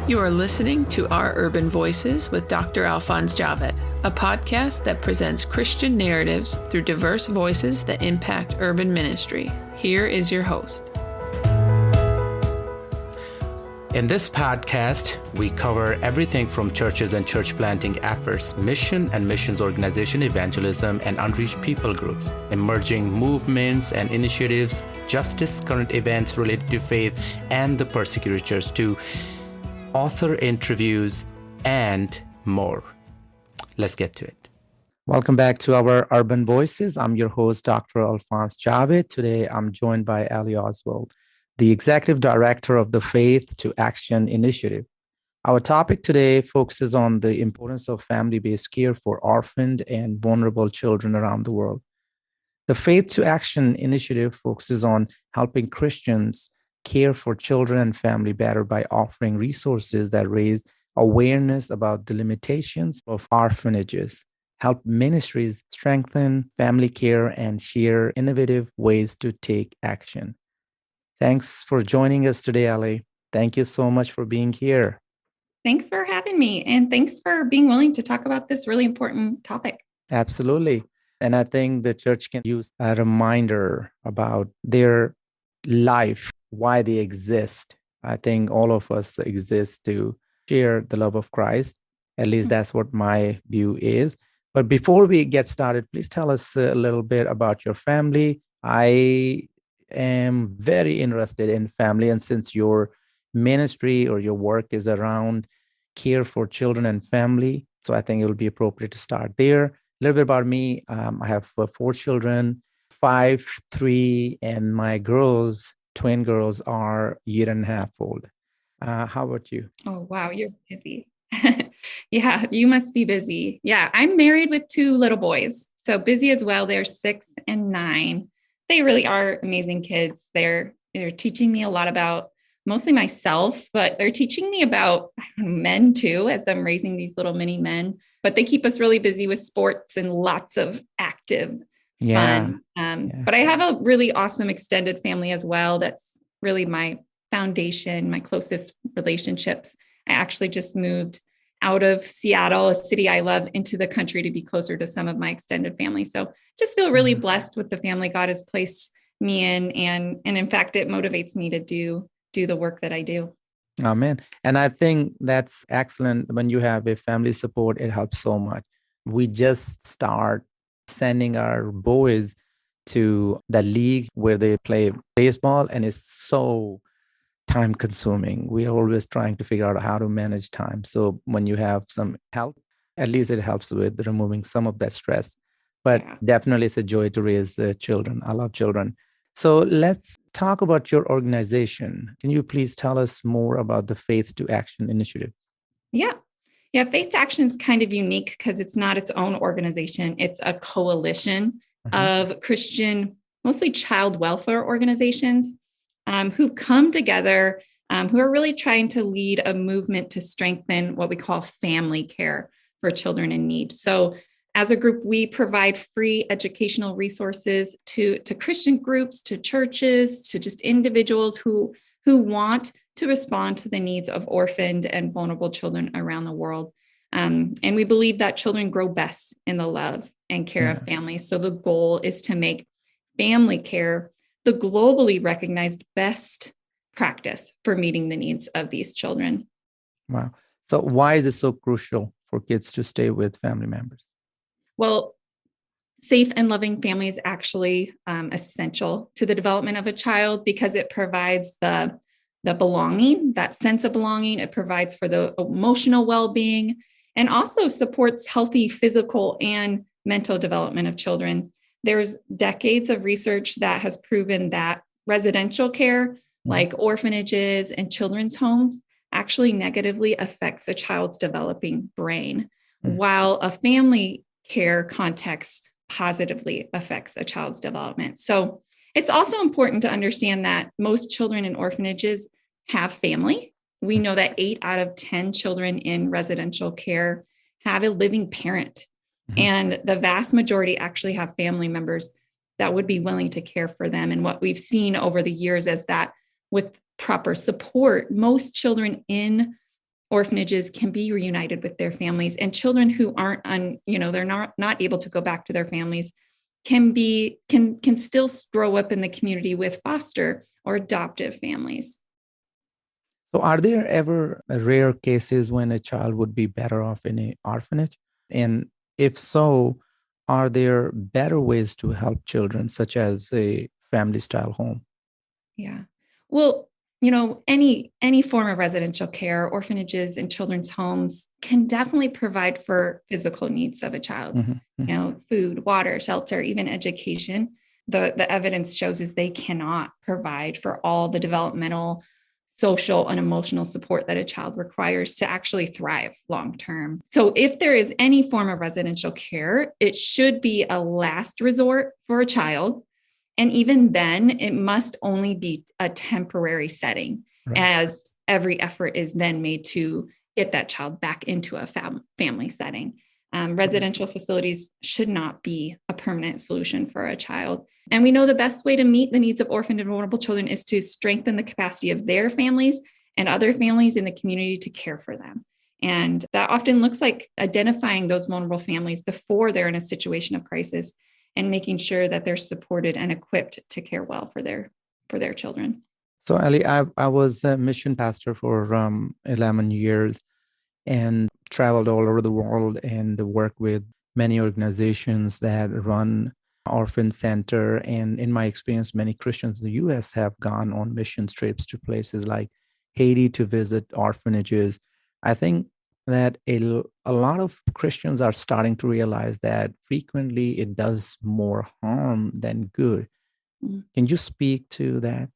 You are listening to Our Urban Voices with Dr. Alphonse Javed, a podcast that presents Christian narratives through diverse voices that impact urban ministry. Here is your host. In this podcast, we cover everything from churches and church planting efforts, mission and missions organization evangelism, and unreached people groups, emerging movements and initiatives, justice, current events related to faith, and the persecuted church, to author interviews, and more. Let's get to it. Welcome back to our Urban Voices. I'm your host, Dr. Alphonse Javed. Today, I'm joined by Elli Oswald, the Executive Director of the Faith to Action Initiative. Our topic today focuses on the importance of family-based care for orphaned and vulnerable children around the world. The Faith to Action Initiative focuses on helping Christians care for children and family better by offering resources that raise awareness about the limitations of orphanages, help ministries strengthen family care, and share innovative ways to take action. Thanks for joining us today, Elli. Thank you so much for being here. Thanks for having me. And thanks for being willing to talk about this really important topic. Absolutely. And I think the church can use a reminder about their life, why they exist. I think all of us exist to share the love of Christ. At least that's what my view is. But before we get started, please tell us a little bit about your family. I am very interested in family, and since your ministry or your work is around care for children and family, so I think it will be appropriate to start there. A little bit about me. I have 4 children, 5, 3, and my twin girls are 1.5 years old. How about you? Oh, wow. You're busy. Yeah, you must be busy. Yeah, I'm married with 2 little boys. So busy as well. They're 6 and 9. They really are amazing kids. They're teaching me a lot about mostly myself, but they're teaching me about men too, as I'm raising these little mini men. But they keep us really busy with sports and lots of active fun. But I have a really awesome extended family as well. That's really my foundation, my closest relationships. I actually just moved out of Seattle, a city I love, into the country to be closer to some of my extended family. So just feel really blessed with the family God has placed me in. And in fact, it motivates me to do the work that I do. Amen. And I think that's excellent. When you have a family support, it helps so much. We just start sending our boys to the league where they play baseball, and it's so time consuming. We're always trying to figure out how to manage time. So when you have some help, at least it helps with removing some of that stress. But definitely it's a joy to raise children. I love children. So let's talk about your organization. Can you please tell us more about the Faith to Action Initiative? Yeah, Faith to Action is kind of unique because it's not its own organization. It's a coalition of Christian, mostly child welfare organizations who come together, who are really trying to lead a movement to strengthen what we call family care for children in need. So as a group, we provide free educational resources to Christian groups, to churches, to just individuals who want to respond to the needs of orphaned and vulnerable children around the world. And we believe that children grow best in the love and care of families. So the goal is to make family care the globally recognized best practice for meeting the needs of these children. Wow. So why is it so crucial for kids to stay with family members? Well, safe and loving family is actually essential to the development of a child because it provides the belonging, that sense of belonging. It provides for the emotional well-being and also supports healthy physical and mental development of children. There's decades of research that has proven that residential care, like orphanages and children's homes, actually negatively affects a child's developing brain, while a family care context positively affects a child's development. So it's also important to understand that most children in orphanages have family. We know that 8 out of 10 children in residential care have a living parent. And the vast majority actually have family members that would be willing to care for them. And what we've seen over the years is that with proper support, most children in orphanages can be reunited with their families, and children who aren't they're not able to go back to their families can still grow up in the community with foster or adoptive families. So are there ever rare cases when a child would be better off in an orphanage? And if so, are there better ways to help children, such as a family style home? Yeah. Well, any form of residential care, orphanages and children's homes can definitely provide for physical needs of a child. Food, water, shelter, even education. The evidence shows is they cannot provide for all the developmental, social, and emotional support that a child requires to actually thrive long term. So if there is any form of residential care, it should be a last resort for a child. And even then, it must only be a temporary setting, right, as every effort is then made to get that child back into a family setting. Residential facilities should not be a permanent solution for a child. And we know the best way to meet the needs of orphaned and vulnerable children is to strengthen the capacity of their families and other families in the community to care for them. And that often looks like identifying those vulnerable families before they're in a situation of crisis and making sure that they're supported and equipped to care well for their children. So, Elli, I was a mission pastor for 11 years and traveled all over the world and worked with many organizations that run orphan center. And in my experience, many Christians in the U.S. have gone on mission trips to places like Haiti to visit orphanages. I think that a lot of Christians are starting to realize that frequently it does more harm than good. Mm-hmm. Can you speak to that?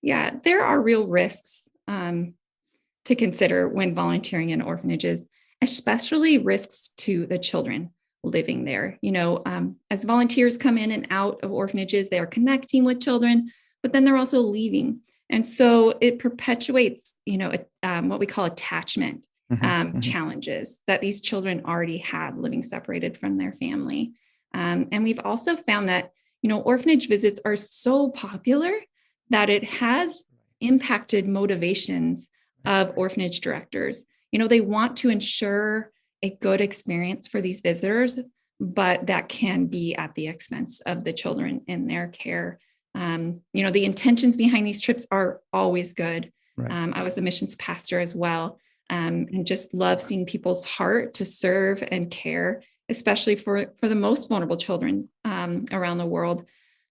Yeah, there are real risks to consider when volunteering in orphanages, especially risks to the children living there. As volunteers come in and out of orphanages, they are connecting with children, but then they're also leaving. And so it perpetuates, what we call attachment challenges that these children already had living separated from their family. And we've also found that, orphanage visits are so popular that it has impacted motivations of orphanage directors. They want to ensure a good experience for these visitors, but that can be at the expense of the children in their care. The intentions behind these trips are always good. Right. I was the missions pastor as well, and just love seeing people's heart to serve and care, especially for the most vulnerable children around the world.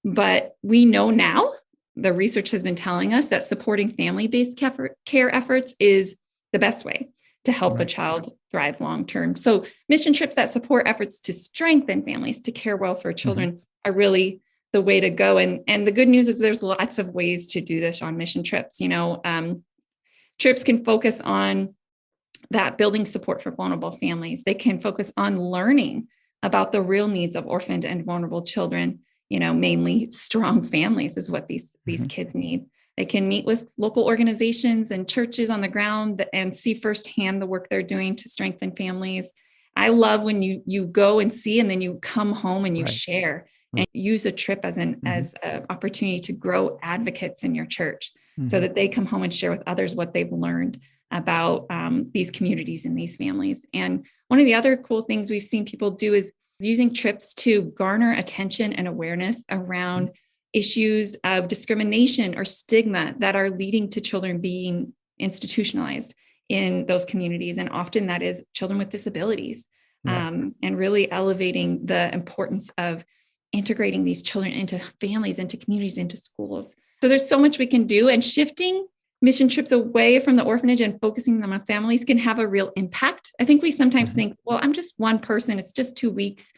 But we know now, the research has been telling us that supporting family-based care efforts is the best way to help a child thrive long-term. So mission trips that support efforts to strengthen families to care well for children are really the way to go. And the good news is there's lots of ways to do this on mission trips. Trips can focus on that building support for vulnerable families. They can focus on learning about the real needs of orphaned and vulnerable children. Mainly strong families is what these kids need. They can meet with local organizations and churches on the ground and see firsthand the work they're doing to strengthen families. I love when you go and see, and then you come home and you share and use a trip as an opportunity to grow advocates in your church so that they come home and share with others what they've learned about these communities and these families. And one of the other cool things we've seen people do is using trips to garner attention and awareness around issues of discrimination or stigma that are leading to children being institutionalized in those communities. And often that is children with disabilities, and really elevating the importance of integrating these children into families, into communities, into schools. So there's so much we can do, and shifting mission trips away from the orphanage and focusing them on families can have a real impact. I think we sometimes think, well, I'm just one person, it's just 2 weeks,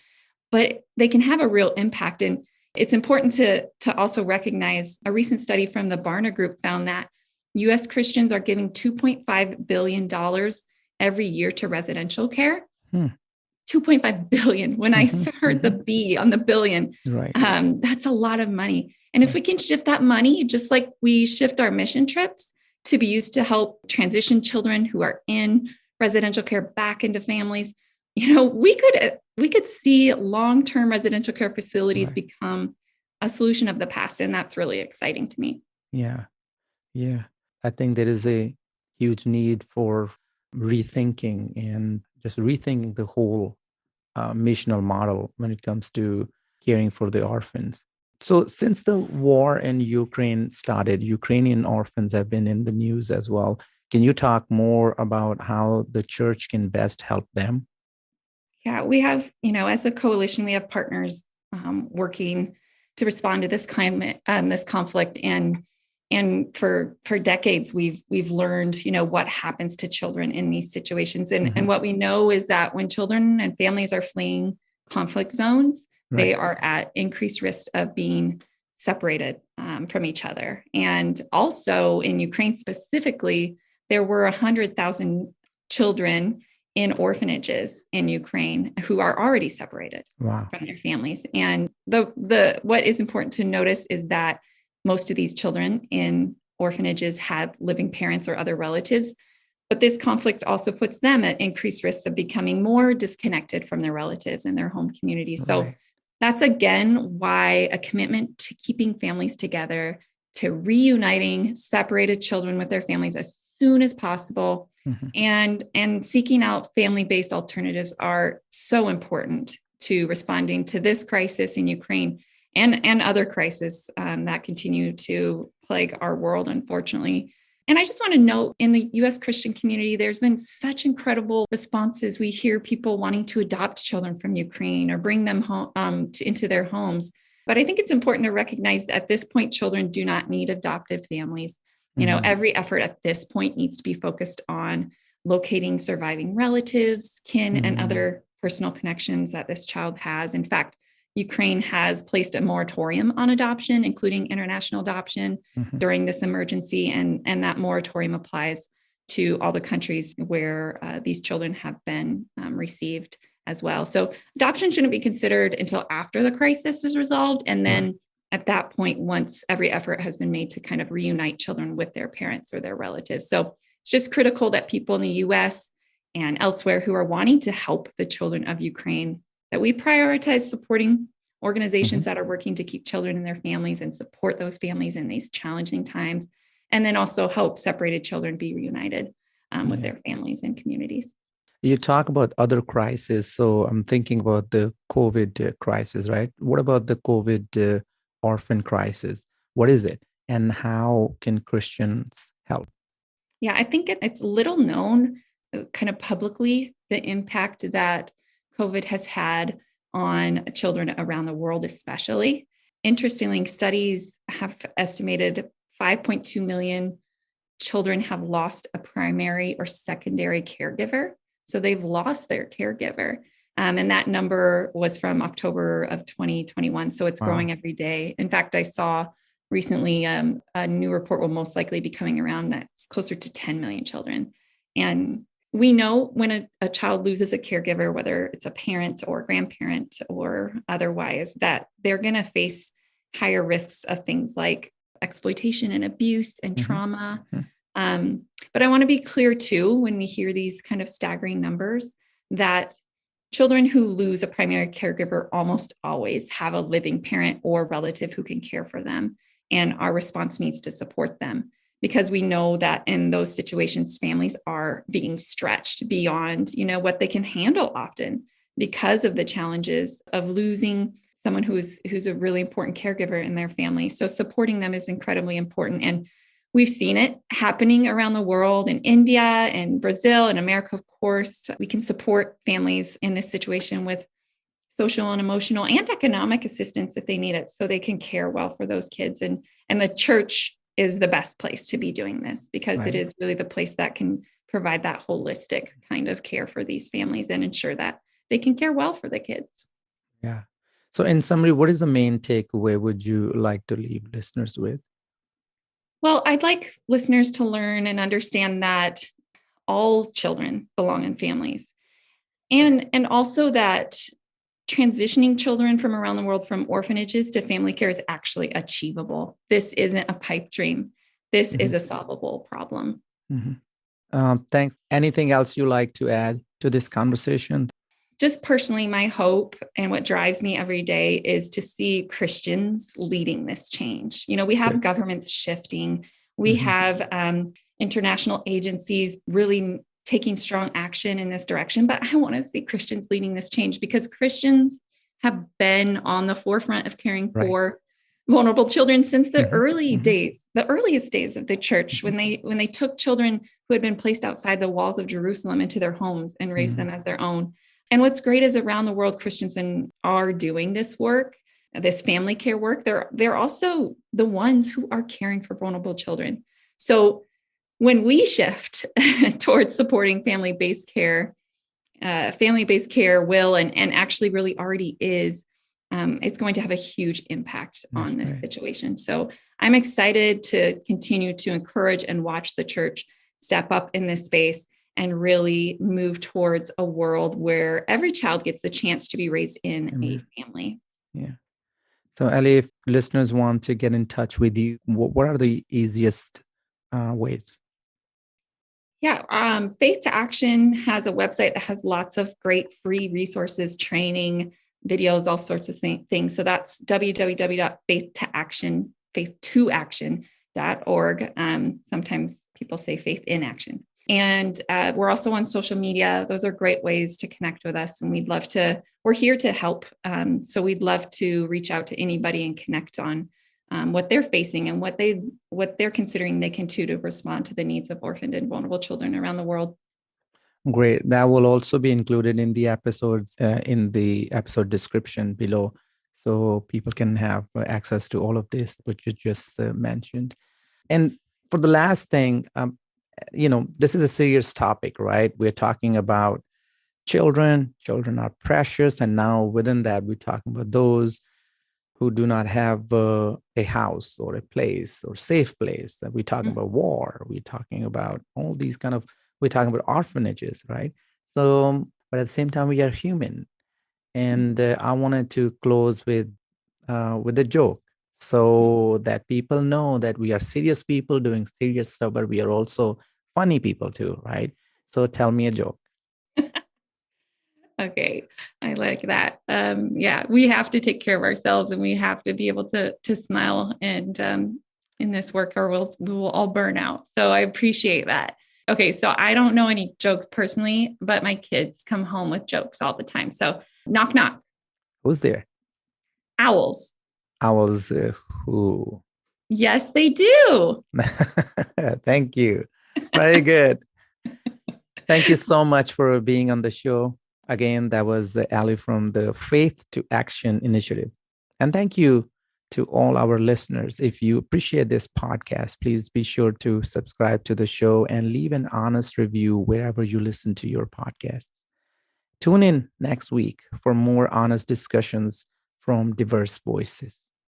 but they can have a real impact. And it's important to also recognize a recent study from the Barna Group found that U.S. Christians are giving $2.5 billion every year to residential care. 2.5 billion. When I heard the B on the billion, that's a lot of money. And if we can shift that money, just like we shift our mission trips to be used to help transition children who are in residential care back into families, we could see long-term residential care facilities become a solution of the past. And that's really exciting to me. Yeah. I think there is a huge need for rethinking and just rethinking the whole missional model when it comes to caring for the orphans. So since the war in Ukraine started, Ukrainian orphans have been in the news as well. Can you talk more about how the church can best help them? Yeah, we have, as a coalition, we have partners working to respond to this climate, this conflict, and for decades we've learned, what happens to children in these situations, and what we know is that when children and families are fleeing conflict zones, they are at increased risk of being separated from each other. And also in Ukraine specifically, there were 100,000 children in orphanages in Ukraine who are already separated from their families. And the what is important to notice is that most of these children in orphanages had living parents or other relatives, but this conflict also puts them at increased risk of becoming more disconnected from their relatives and their home communities. So that's again why a commitment to keeping families together, to reuniting separated children with their families as soon as possible, and seeking out family-based alternatives are so important to responding to this crisis in Ukraine and other crises that continue to plague our world, unfortunately. And I just want to note, in the U.S. Christian community, there's been such incredible responses. We hear people wanting to adopt children from Ukraine or bring them home into their homes. But I think it's important to recognize that at this point, children do not need adoptive families. Every effort at this point needs to be focused on locating surviving relatives, kin, and other personal connections that this child has. In fact, Ukraine has placed a moratorium on adoption, including international adoption, during this emergency. And that moratorium applies to all the countries where these children have been received as well. So adoption shouldn't be considered until after the crisis is resolved. And then at that point, once every effort has been made to kind of reunite children with their parents or their relatives. So it's just critical that people in the US and elsewhere who are wanting to help the children of Ukraine, that we prioritize supporting organizations that are working to keep children and their families and support those families in these challenging times, and then also help separated children be reunited with their families and communities. You talk about other crises, so I'm thinking about the COVID crisis, right? What about the COVID orphan crisis? What is it, and how can Christians help? Yeah, I think it's little known kind of publicly, the impact that COVID has had on children around the world, especially. Interestingly, studies have estimated 5.2 million children have lost a primary or secondary caregiver. So they've lost their caregiver. And that number was from October of 2021. So it's growing every day. In fact, I saw recently a new report will most likely be coming around that's closer to 10 million children. And we know when a child loses a caregiver, whether it's a parent or grandparent or otherwise, that they're going to face higher risks of things like exploitation and abuse and trauma. But I want to be clear too, when we hear these kind of staggering numbers, that children who lose a primary caregiver almost always have a living parent or relative who can care for them. And our response needs to support them, because we know that in those situations, families are being stretched beyond, what they can handle often because of the challenges of losing someone who's a really important caregiver in their family. So supporting them is incredibly important. And we've seen it happening around the world, in India and Brazil and America, of course. We can support families in this situation with social and emotional and economic assistance if they need it, so they can care well for those kids. And the church is the best place to be doing this, because it is really the place that can provide that holistic kind of care for these families and ensure that they can care well for the kids. Yeah. So in summary, what is the main takeaway would you like to leave listeners with? Well, I'd like listeners to learn and understand that all children belong in families, and also that transitioning children from around the world from orphanages to family care is actually achievable. This isn't a pipe dream. This is a solvable problem. Thanks. Anything else you like to add to this conversation? Just personally, my hope and what drives me every day is to see Christians leading this change. We have governments shifting. We have international agencies really taking strong action in this direction, but I want to see Christians leading this change, because Christians have been on the forefront of caring for vulnerable children since the earliest days of the church, when they took children who had been placed outside the walls of Jerusalem into their homes and raised them as their own. And what's great is around the world, Christians are doing this work, this family care work. They're also the ones who are caring for vulnerable children. So when we shift towards supporting family-based care will and actually really already is, it's going to have a huge impact on this situation. So I'm excited to continue to encourage and watch the church step up in this space and really move towards a world where every child gets the chance to be raised in a family. Yeah. So Elli, if listeners want to get in touch with you, what are the easiest ways? Yeah, Faith to Action has a website that has lots of great free resources, training, videos, all sorts of things. So that's faith2action.org. Sometimes people say Faith in Action. And we're also on social media. Those are great ways to connect with us. And we're here to help. So we'd love to reach out to anybody and connect on what they're facing and what they're considering they can do to respond to the needs of orphaned and vulnerable children around the world. Great. That will also be included in the episodes, in the episode description below, so people can have access to all of this, which you just mentioned. And for the last thing, this is a serious topic, right? We're talking about children. Children are precious. And now within that, we're talking about those who do not have a house or a place or safe place. That we're talking about war. We're talking about all these we're talking about orphanages, right? So, but at the same time, we are human. And I wanted to close with a joke, so that people know that we are serious people doing serious stuff, but we are also funny people too, right? So tell me a joke. Okay, I like that. We have to take care of ourselves, and we have to be able to smile and in this work, or we will all burn out. So I appreciate that. Okay, so I don't know any jokes personally, but my kids come home with jokes all the time. So knock, knock. Who's there? Owls. Owls who? Yes, they do. Thank you. Very good. Thank you so much for being on the show. Again, that was Elli from the Faith to Action Initiative. And thank you to all our listeners. If you appreciate this podcast, please be sure to subscribe to the show and leave an honest review wherever you listen to your podcasts. Tune in next week for more honest discussions from diverse voices.